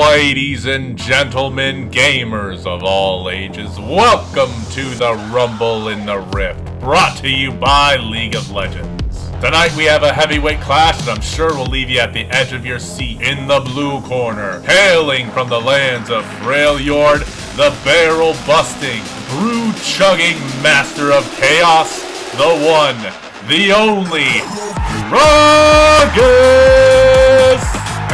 Ladies and gentlemen, gamers of all ages, welcome to the Rumble in the Rift, brought to you by League of Legends. Tonight we have a heavyweight clash that I'm sure will leave you at the edge of your seat. In the blue corner, hailing from the lands of Freljord, the barrel-busting, brew-chugging master of chaos, the one, the only, Gragas!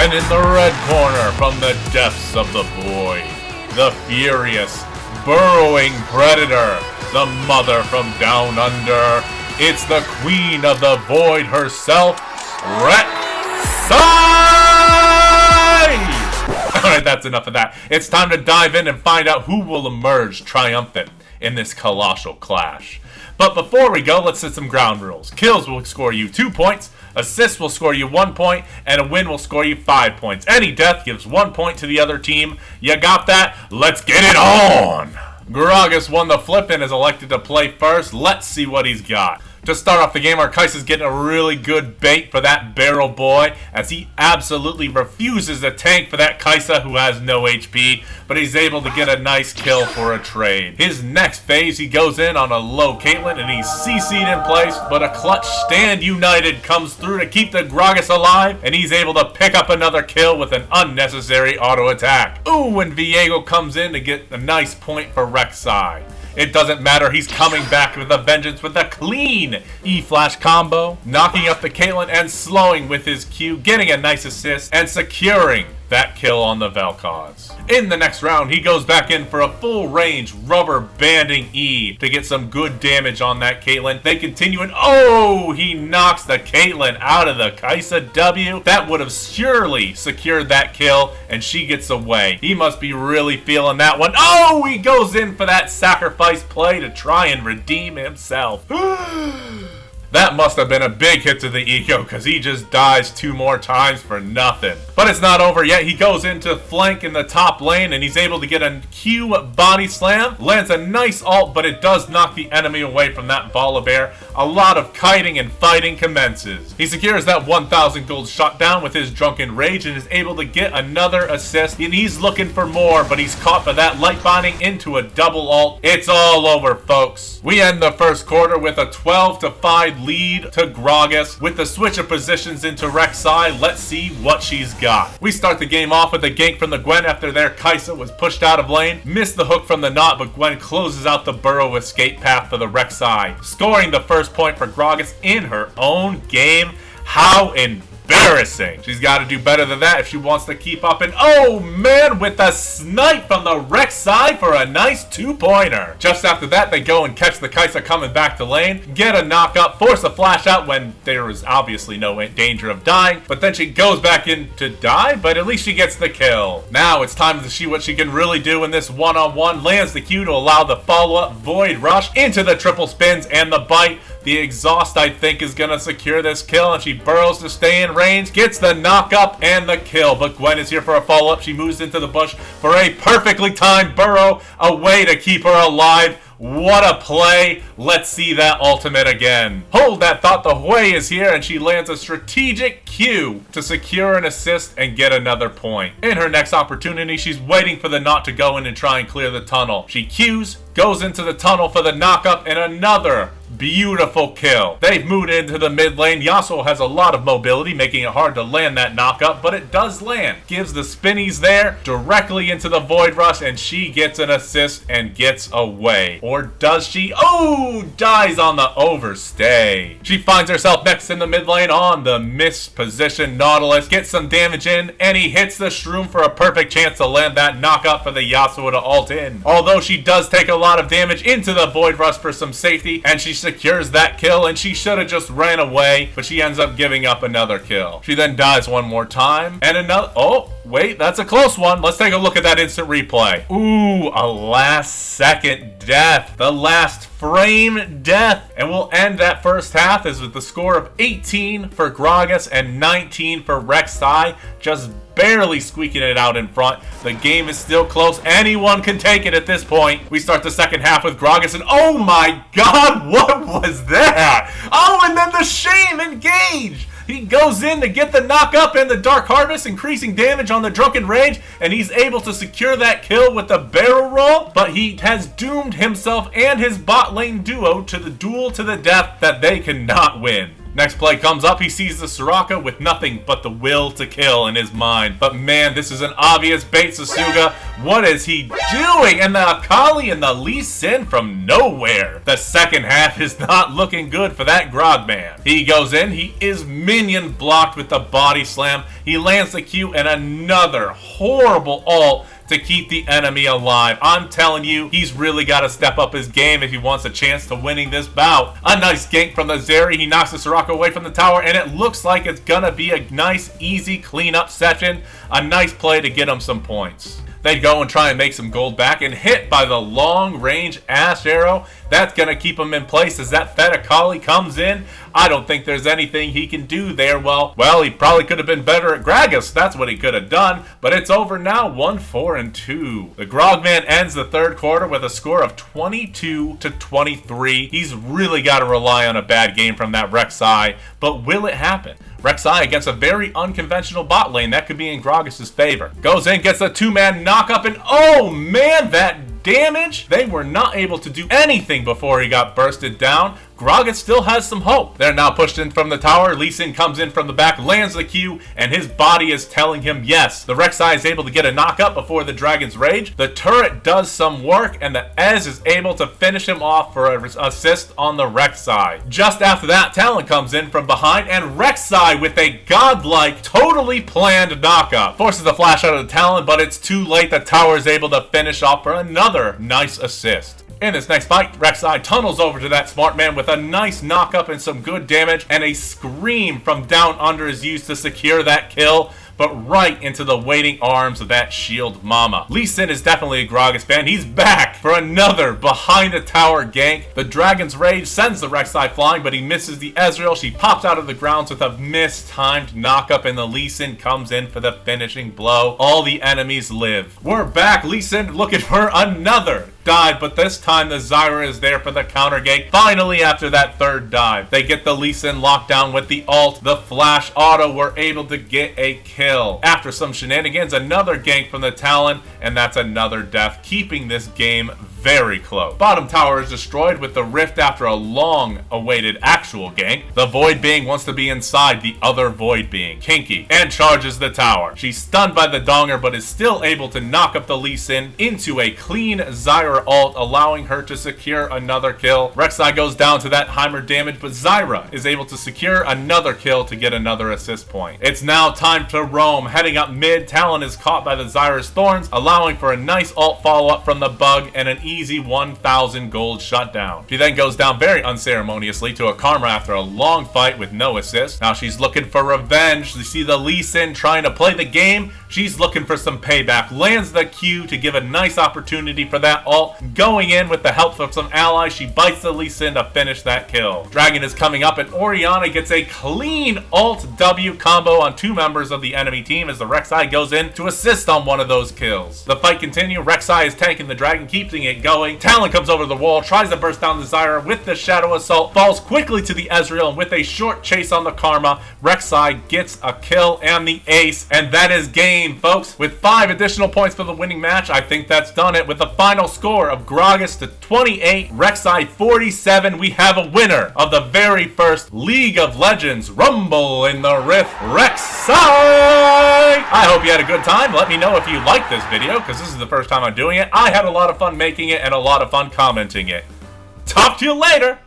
And in the red corner, from the depths of the void, the furious, burrowing predator, the mother from down under, it's the queen of the void herself, Rek'Sai! Alright, that's enough of that. It's time to dive in and find out who will emerge triumphant in this colossal clash. But before we go, let's set some ground rules. Kills will score you 2 points, assists will score you 1 point, and a win will score you 5 points. Any death gives 1 point to the other team. You got that? Let's get it on! Gragas won the flip and is elected to play first. Let's see what he's got. To start off the game, our Kai'Sa's getting a really good bait for that barrel boy, as he absolutely refuses to tank for that Kai'Sa who has no HP, but he's able to get a nice kill for a trade. His next phase, he goes in on a low Caitlyn and he's CC'd in place, but a clutch Stand United comes through to keep the Gragas alive, and he's able to pick up another kill with an unnecessary auto attack. Ooh, and Viego comes in to get a nice point for Rek'Sai. It doesn't matter, he's coming back with a vengeance with a clean E-flash combo, knocking up the Caitlyn and slowing with his Q, getting a nice assist, and securing that kill on the Vel'Koz. In the next round, he goes back in for a full range rubber banding E to get some good damage on that Caitlyn. They continue and oh, he knocks the Caitlyn out of the Kai'Sa W. That would have surely secured that kill, and she gets away. He must be really feeling that one. Oh, he goes in for that sacrifice play to try and redeem himself. That must have been a big hit to the ego, because he just dies 2 more times for nothing. But it's not over yet. He goes into flank in the top lane, and he's able to get a Q body slam. Lands a nice ult, but it does knock the enemy away from that Volibear. A lot of kiting and fighting commences. He secures that 1,000 gold shutdown with his drunken rage, and is able to get another assist. And he's looking for more, but he's caught by that light binding into a double ult. It's all over, folks. We end the first quarter with a 12-5 lead to Gragas. With the switch of positions into Rek'Sai, let's see what she's got. We start the game off with a gank from the Gwen after their Kai'Sa was pushed out of lane. Missed the hook from the knot, but Gwen closes out the burrow escape path for the Rek'Sai, scoring the first point for Gragas in her own game. How embarrassing. She's got to do better than that if she wants to keep up. And oh man, with a snipe from the Rek'Sai for a nice 2-pointer. Just after that, they go and catch the Kai'Sa coming back to lane, get a knock up, force a flash out when there was obviously no danger of dying, but then she goes back in to die, but at least she gets the kill. Now it's time to see what she can really do in this one-on-one. Lands the Q to allow the follow-up Void Rush into the triple spins and the bite. The exhaust, I think, is going to secure this kill, and she burrows to stay in range, gets the knock up and the kill. But Gwen is here for a follow-up. She moves into the bush for a perfectly timed burrow, a way to keep her alive. What a play. Let's see that ultimate again. Hold that thought, the Hui is here, and she lands a strategic Q to secure an assist and get another point. In her next opportunity, she's waiting for the knot to go in and try and clear the tunnel. She Qs, goes into the tunnel for the knock-up, and another beautiful kill. They've moved into the mid lane. Yasuo has a lot of mobility, making it hard to land that knock-up, but it does land. Gives the spinnies there, directly into the Void Rush, and she gets an assist and gets away. Or does she? Oh, dies on the overstay. She finds herself next in the mid lane on the mispositioned Nautilus, gets some damage in, and he hits the Shroom for a perfect chance to land that knock-up for the Yasuo to ult in. Although she does take a lot of damage into the Void Rush for some safety, and she secures that kill, and she should have just ran away, but she ends up giving up another kill. She then dies one more time, and another. Oh, wait, that's a close one. Let's take a look at that instant replay. Ooh, a last-second death. The last frame death. And we'll end that first half as with the score of 18 for Gragas and 19 for Rek'Sai. Just barely squeaking it out in front. The game is still close. Anyone can take it at this point. We start the second half with Gragas, and oh my god, what was that? Oh, and then the shame engage. He goes in to get the knock up and the Dark Harvest, increasing damage on the Drunken Rage, and he's able to secure that kill with the barrel roll, but he has doomed himself and his bot lane duo to the duel to the death that they cannot win. Next play comes up, he sees the Soraka with nothing but the will to kill in his mind. But man, this is an obvious bait, Sasuga. What is he doing? And the Akali and the Lee Sin from nowhere. The second half is not looking good for that Grog man. He goes in, he is minion blocked with the body slam. He lands the Q and another horrible ult to keep the enemy alive. I'm telling you, he's really got to step up his game if he wants a chance to winning this bout. A nice gank from the Zeri. He knocks the Soraka away from the tower, and it looks like it's gonna be a nice, easy cleanup session. A nice play to get him some points. They go and try and make some gold back, and hit by the long-range Ash Arrow. That's going to keep him in place as that Fed Akali comes in. I don't think there's anything he can do there. Well, he probably could have been better at Gragas. That's what he could have done. But it's over now, 1-4-2. The Grogman ends the third quarter with a score of 22-23. He's really got to rely on a bad game from that Rek'Sai. But will it happen? Rek'Sai against a very unconventional bot lane. That could be in Gragas' favor. Goes in, gets a two-man knock-up, and oh man, that damage! They were not able to do anything before he got bursted down. Gragas still has some hope. They're now pushed in from the tower. Lee Sin comes in from the back, lands the Q, and his body is telling him yes. The Rek'Sai is able to get a knock-up before the Dragon's Rage. The turret does some work, and the Ez is able to finish him off for an assist on the Rek'Sai. Just after that, Talon comes in from behind, and Rek'Sai with a godlike, totally planned knock-up. Forces the flash out of the Talon, but it's too late. The tower is able to finish off for another nice assist. In this next fight, Rek'Sai tunnels over to that smart man with a nice knock-up and some good damage, and a scream from down under is used to secure that kill, but right into the waiting arms of that shield mama. Lee Sin is definitely a Gragas fan. He's back for another behind the tower gank. The Dragon's Rage sends the Rek'Sai flying, but he misses the Ezreal. She pops out of the grounds with a mistimed knock-up, and the Lee Sin comes in for the finishing blow. All the enemies live. We're back. Lee Sin looking for another dive, but this time the Zyra is there for the counter gank. Finally, after that third dive, they get the Lee Sin locked down with the ult. The flash auto were able to get a kill. After some shenanigans, another gank from the Talon, and that's another death, keeping this game very close. Bottom tower is destroyed with the rift after a long-awaited actual gank. The Void Being wants to be inside the other Void Being, Kinky, and charges the tower. She's stunned by the Donger, but is still able to knock up the Lee Sin into a clean Zyra ult, allowing her to secure another kill. Rek'Sai goes down to that Heimer damage, but Zyra is able to secure another kill to get another assist point. It's now time to roam. Heading up mid, Talon is caught by the Zyra's Thorns, allowing for a nice ult follow-up from the Bug and an easy 1,000 gold shutdown. She then goes down very unceremoniously to a Karma after a long fight with no assist. Now she's looking for revenge. You see the Lee Sin trying to play the game. She's looking for some payback. Lands the Q to give a nice opportunity for that ult. Going in with the help of some allies, she bites the Lee Sin to finish that kill. Dragon is coming up, and Orianna gets a clean ult W combo on two members of the enemy team as the Rek'Sai goes in to assist on one of those kills. The fight continues. Rek'Sai is tanking the Dragon, keeping it going. Talon comes over the wall, tries to burst down the Zyra with the Shadow Assault, falls quickly to the Ezreal, and with a short chase on the Karma, Rek'Sai gets a kill and the ace, and that is game, folks. With 5 additional points for the winning match, I think that's done it. With the final score of Gragas to 28, Rek'Sai 47, we have a winner of the very first League of Legends Rumble in the Rift, Rek'Sai! I hope you had a good time. Let me know if you liked this video, because this is the first time I'm doing it. I had a lot of fun making it and a lot of fun commenting it. Talk to you later!